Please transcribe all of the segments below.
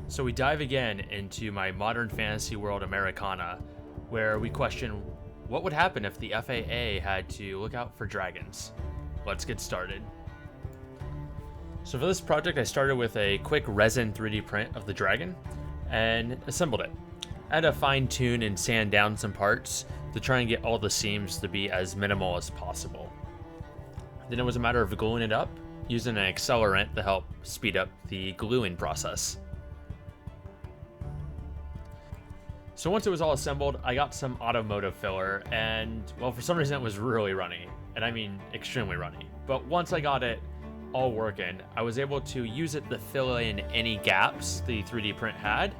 So we dive again into my modern fantasy world Americana, where we question what would happen if the FAA had to look out for dragons. Let's get started. So for this project, I started with a quick resin 3D print of the dragon and assembled it. I had to fine tune and sand down some parts to try and get all the seams to be as minimal as possible. Then it was a matter of gluing it up using an accelerant to help speed up the gluing process. So once it was all assembled, I got some automotive filler, and well, for some reason it was really runny, and I mean extremely runny. But once I got it all working, I was able to use it to fill in any gaps the 3D print had,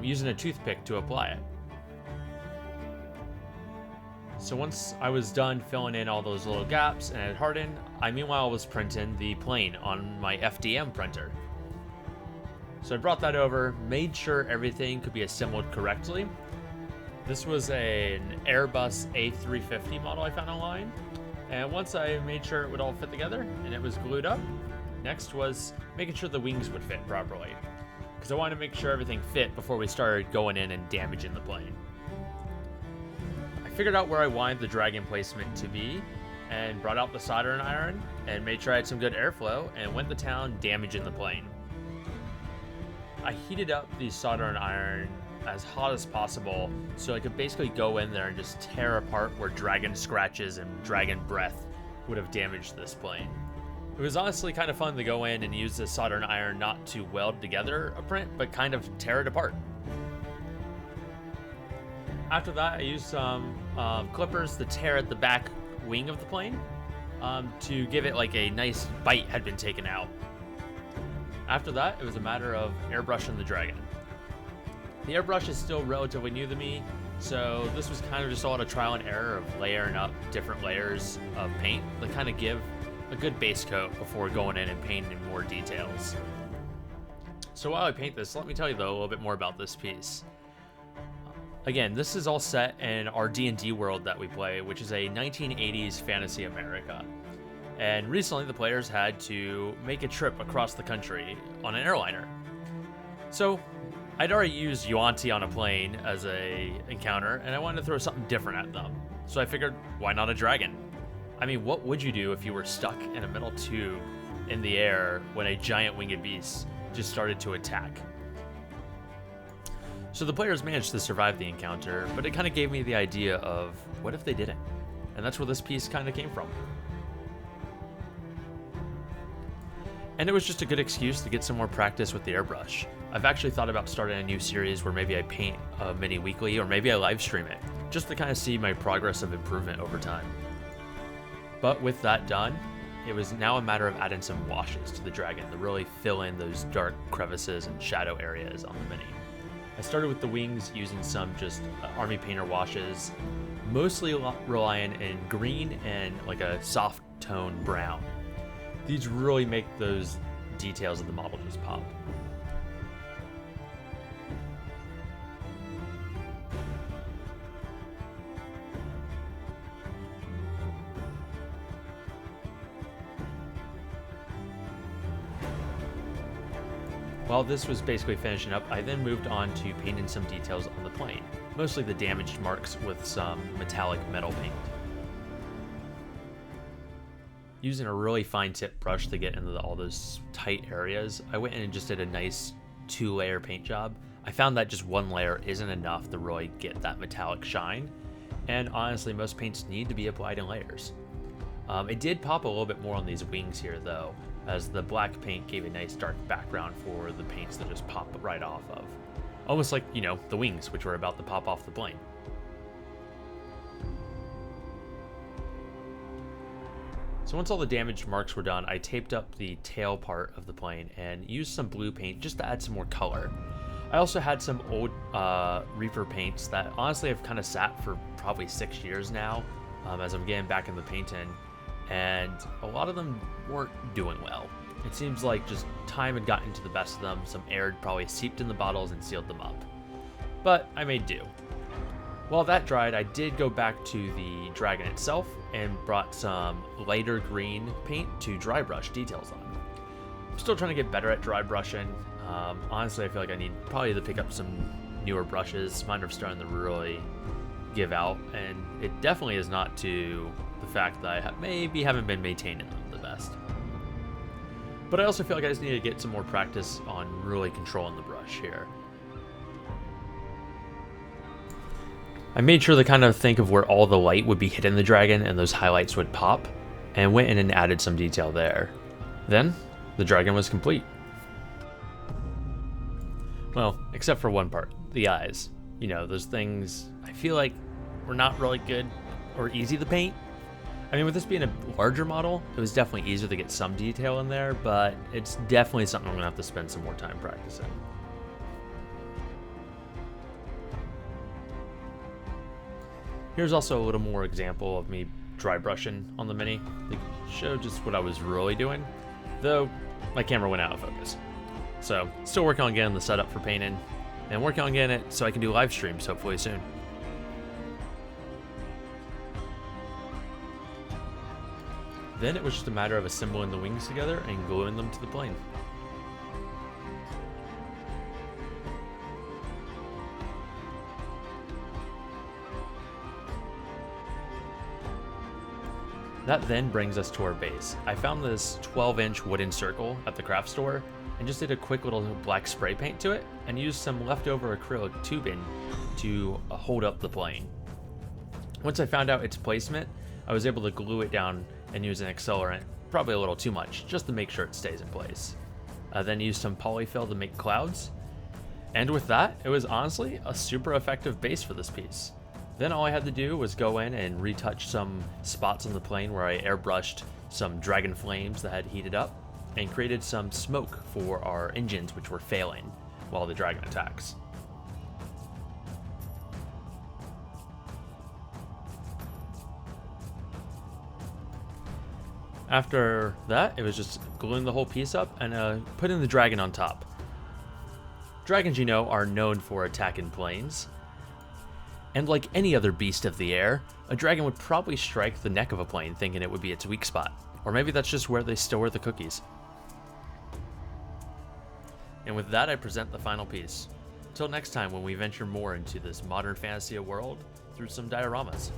using a toothpick to apply it. So once I was done filling in all those little gaps and it had hardened, I meanwhile was printing the plane on my FDM printer. So I brought that over, made sure everything could be assembled correctly. This was an Airbus A350 model I found online. And once I made sure it would all fit together and it was glued up, next was making sure the wings would fit properly, because I wanted to make sure everything fit before we started going in and damaging the plane. I figured out where I wanted the dragon placement to be and brought out the soldering iron and made sure I had some good airflow and went to town damaging the plane. I heated up the soldering iron as hot as possible so I could basically go in there and just tear apart where dragon scratches and dragon breath would have damaged this plane. It was honestly kind of fun to go in and use the soldering iron not to weld together a print, but kind of tear it apart. After that, I used some clippers to tear at the back wing of the plane to give it like a nice bite had been taken out. After that, it was a matter of airbrushing the dragon. The airbrush is still relatively new to me, so this was kind of just a lot of trial and error of layering up different layers of paint to kind of give a good base coat before going in and painting in more details. So while I paint this, let me tell you though a little bit more about this piece. Again, this is all set in our D&D world that we play, which is a 1980s fantasy America. And recently the players had to make a trip across the country on an airliner. So I'd already used Yuan-Ti on a plane as a encounter, and I wanted to throw something different at them. So I figured, why not a dragon? I mean, what would you do if you were stuck in a metal tube in the air when a giant winged beast just started to attack? So the players managed to survive the encounter, but it kind of gave me the idea of what if they didn't? And that's where this piece kind of came from. And it was just a good excuse to get some more practice with the airbrush. I've actually thought about starting a new series where maybe I paint a mini weekly, or maybe I live stream it, just to kind of see my progress of improvement over time. But with that done, it was now a matter of adding some washes to the dragon to really fill in those dark crevices and shadow areas on the mini. I started with the wings using some just army painter washes, mostly relying in green and like a soft tone brown. These really make those details of the model just pop. While this was basically finishing up, I then moved on to painting some details on the plane, mostly the damaged marks with some metallic metal paint. Using a really fine tip brush to get into all those tight areas, I went in and just did a nice 2-layer paint job. I found that just 1 layer isn't enough to really get that metallic shine, and honestly most paints need to be applied in layers. It did pop a little bit more on these wings here though, as the black paint gave a nice dark background for the paints to just pop right off of. Almost like, you know, the wings which were about to pop off the plane. So once all the damaged marks were done, I taped up the tail part of the plane and used some blue paint just to add some more color. I also had some old Reaper paints that honestly have kind of sat for probably 6 years now as I'm getting back in the painting, and a lot of them weren't doing well. It seems like just time had gotten to the best of them, some air had probably seeped in the bottles and sealed them up. But I made do. While that dried, I did go back to the dragon itself and brought some lighter green paint to dry brush details on. I'm still trying to get better at dry brushing. Honestly, I feel like I need probably to pick up some newer brushes. Mine are starting to really give out, and it definitely is not to the fact that I maybe haven't been maintaining them the best. But I also feel like I just need to get some more practice on really controlling the brush here. I made sure to kind of think of where all the light would be hitting the dragon and those highlights would pop, and went in and added some detail there. Then, the dragon was complete. Well, except for one part, the eyes. You know, those things I feel like were not really good or easy to paint. I mean, with this being a larger model, it was definitely easier to get some detail in there, but it's definitely something I'm gonna have to spend some more time practicing. Here's also a little more example of me dry brushing on the Mini to show just what I was really doing, though my camera went out of focus. So, still working on getting the setup for painting, and working on getting it so I can do live streams hopefully soon. Then it was just a matter of assembling the wings together and gluing them to the plane. That then brings us to our base. I found this 12-inch wooden circle at the craft store and just did a quick little black spray paint to it and used some leftover acrylic tubing to hold up the plane. Once I found out its placement, I was able to glue it down and use an accelerant, probably a little too much, just to make sure it stays in place. I then used some polyfill to make clouds, and with that, it was honestly a super effective base for this piece. Then all I had to do was go in and retouch some spots on the plane where I airbrushed some dragon flames that had heated up and created some smoke for our engines which were failing while the dragon attacks. After that, it was just gluing the whole piece up and putting the dragon on top. Dragons, you know, are known for attacking planes. And like any other beast of the air, a dragon would probably strike the neck of a plane thinking it would be its weak spot. Or maybe that's just where they store the cookies. And with that, I present the final piece. Till next time when we venture more into this modern fantasy world through some dioramas.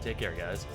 Take care, guys.